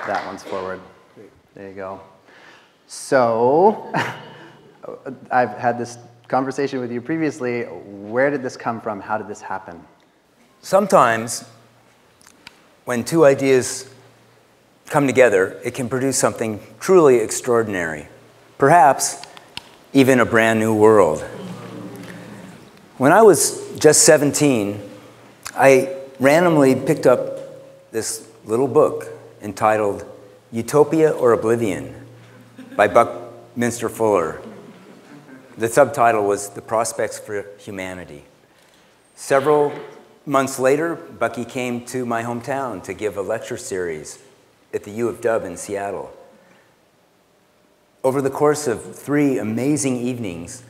That one's forward. There you go. So, I've had this conversation with you previously. Where did this come from? How did this happen? Sometimes, when two ideas come together, it can produce something truly extraordinary. Perhaps even a brand new world. When I was just 17, I randomly picked up this little book entitled Utopia or Oblivion by Buckminster Fuller. The subtitle was The Prospects for Humanity. Several months later, Bucky came to my hometown to give a lecture series at the U of W in Seattle. Over the course of 3 amazing evenings,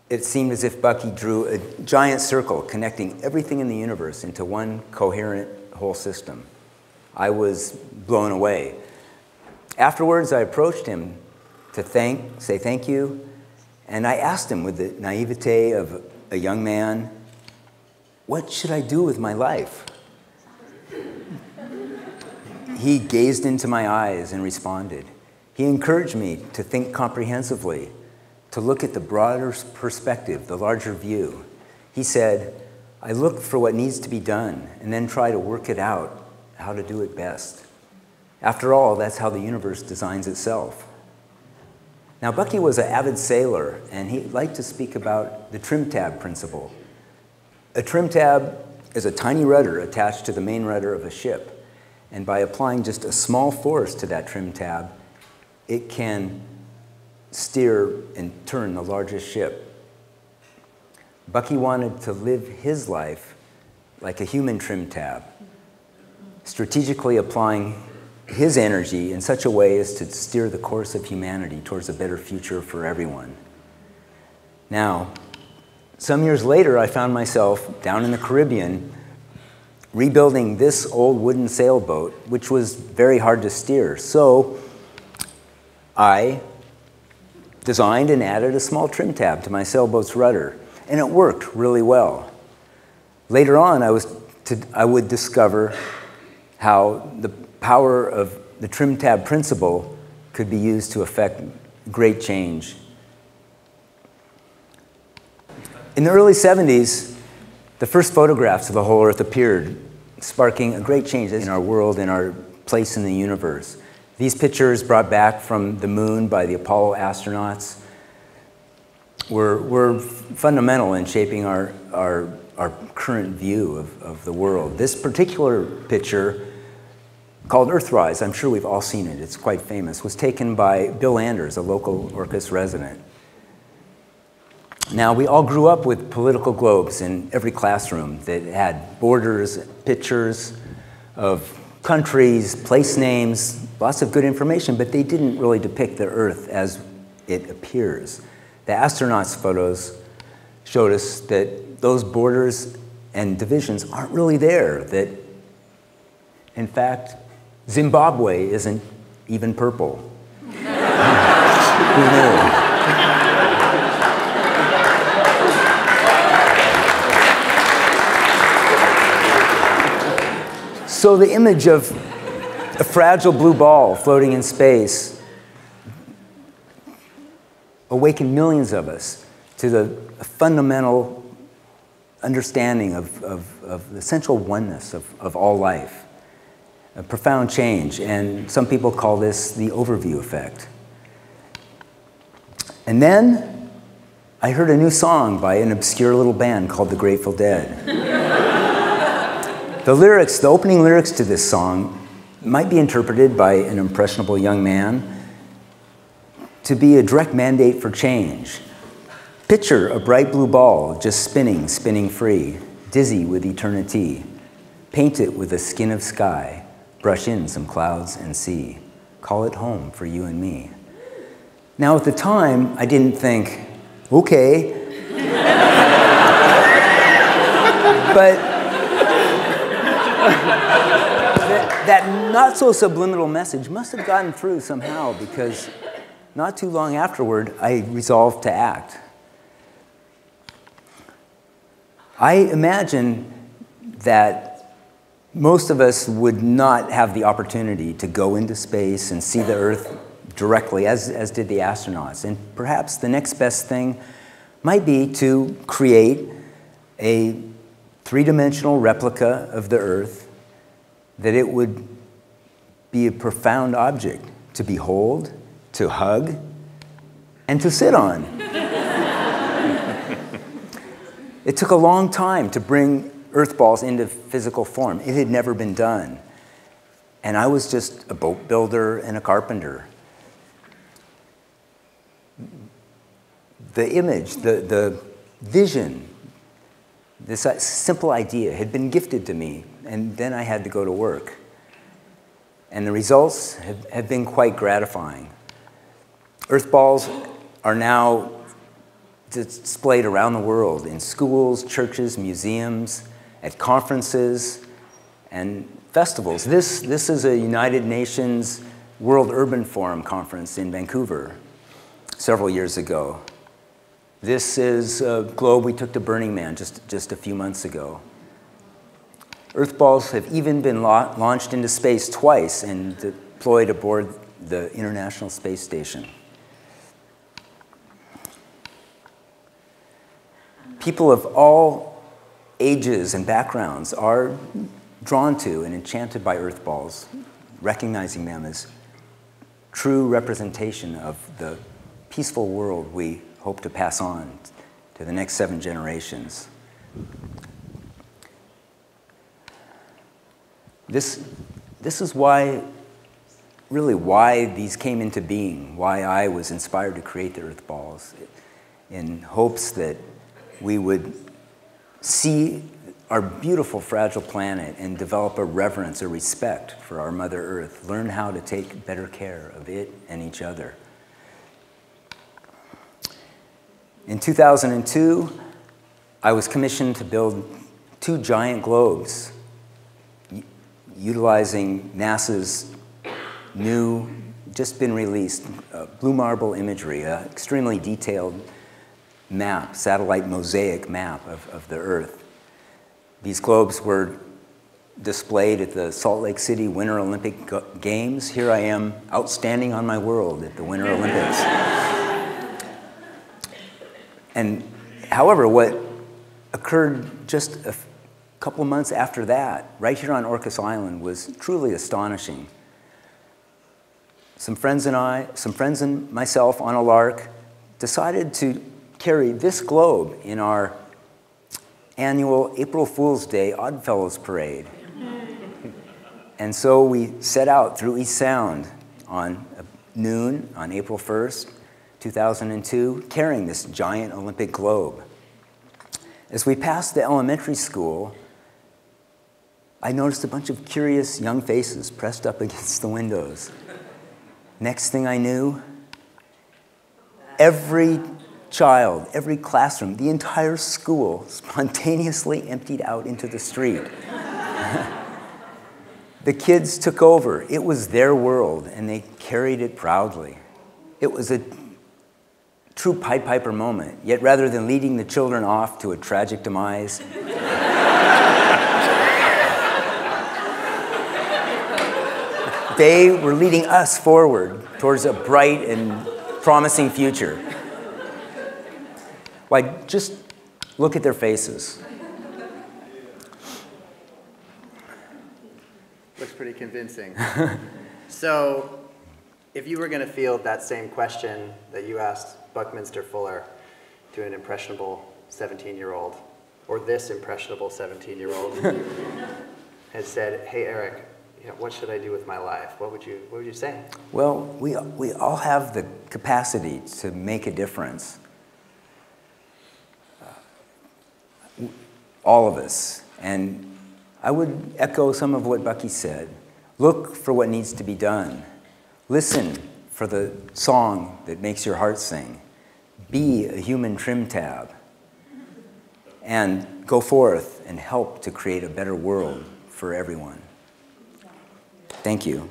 it seemed as if Bucky drew a giant circle connecting everything in the universe into one coherent whole system. I was blown away. Afterwards, I approached him to say thank you, and I asked him with the naivete of a young man, what should I do with my life? He gazed into my eyes and responded. He encouraged me to think comprehensively, to look at the broader perspective, the larger view. He said, I look for what needs to be done and then try to work it out, how to do it best. After all, that's how the universe designs itself. Now, Bucky was an avid sailor, and he liked to speak about the trim tab principle. A trim tab is a tiny rudder attached to the main rudder of a ship, and by applying just a small force to that trim tab, it can steer and turn the largest ship. Bucky wanted to live his life like a human trim tab, strategically applying his energy in such a way as to steer the course of humanity towards a better future for everyone. Now, some years later, I found myself down in the Caribbean rebuilding this old wooden sailboat, which was very hard to steer. So I designed and added a small trim tab to my sailboat's rudder, and it worked really well. Later on, I would discover how the power of the trim tab principle could be used to effect great change. In the early 70s, the first photographs of the whole Earth appeared, sparking a great change in our world and our place in the universe. These pictures brought back from the moon by the Apollo astronauts were fundamental in shaping our current view of the world. This particular picture, called Earthrise, I'm sure we've all seen it, it's quite famous, was taken by Bill Anders, a local Orcas resident. Now, we all grew up with political globes in every classroom that had borders, pictures of countries, place names, lots of good information, but they didn't really depict the Earth as it appears. The astronauts' photos showed us that those borders and divisions aren't really there, that, in fact, Zimbabwe isn't even purple. Who knew? So the image of a fragile blue ball floating in space awakened millions of us to the fundamental understanding of the central oneness of all life. A profound change, and some people call this the overview effect. And then I heard a new song by an obscure little band called the Grateful Dead. The opening lyrics to this song might be interpreted by an impressionable young man to be a direct mandate for change. Picture a bright blue ball just spinning, spinning free, dizzy with eternity. Paint it with a skin of sky. Brush in some clouds and see. Call it home for you and me. Now, at the time, I didn't think, okay. But that not-so-subliminal message must have gotten through somehow, because not too long afterward, I resolved to act. I imagine that most of us would not have the opportunity to go into space and see the Earth directly, as did the astronauts. And perhaps the next best thing might be to create a three-dimensional replica of the Earth, that it would be a profound object to behold, to hug, and to sit on. It took a long time to bring EarthBalls into physical form. It had never been done. And I was just a boat builder and a carpenter. The image, the vision, this simple idea had been gifted to me, and then I had to go to work. And the results have been quite gratifying. EarthBalls are now displayed around the world in schools, churches, museums, at conferences, and festivals. This is a United Nations World Urban Forum conference in Vancouver several years ago. This is a globe we took to Burning Man just a few months ago. EarthBalls have even been launched into space twice and deployed aboard the International Space Station. People of all ages and backgrounds are drawn to and enchanted by EarthBalls, recognizing them as true representation of the peaceful world we hope to pass on to the next 7 generations. This is why these came into being, why I was inspired to create the EarthBalls, in hopes that we would see our beautiful, fragile planet and develop a reverence, a respect for our Mother Earth, learn how to take better care of it and each other. In 2002, I was commissioned to build 2 giant globes utilizing NASA's new, just been released, blue marble imagery, an extremely detailed map, satellite mosaic map of the Earth. These globes were displayed at the Salt Lake City Winter Olympic Games. Here I am, outstanding on my world at the Winter Olympics. And however, what occurred just a couple months after that, right here on Orcas Island, was truly astonishing. Some friends and myself on a lark decided to carry this globe in our annual April Fool's Day Oddfellows Parade. And so we set out through East Sound on noon on April 1st, 2002, carrying this giant Olympic globe. As we passed the elementary school, I noticed a bunch of curious young faces pressed up against the windows. Next thing I knew, every child, every classroom, the entire school spontaneously emptied out into the street. The kids took over. It was their world, and they carried it proudly. It was a true Pied Piper moment, yet rather than leading the children off to a tragic demise, they were leading us forward towards a bright and promising future. Why, just look at their faces. Looks pretty convincing. So, if you were going to field that same question that you asked Buckminster Fuller to an impressionable 17-year-old, or this impressionable 17-year-old, had said, "Hey, Eric, what should I do with my life?" What would you say? Well, we all have the capacity to make a difference. All of us. And I would echo some of what Bucky said. Look for what needs to be done. Listen for the song that makes your heart sing. Be a human trim tab. And go forth and help to create a better world for everyone. Thank you.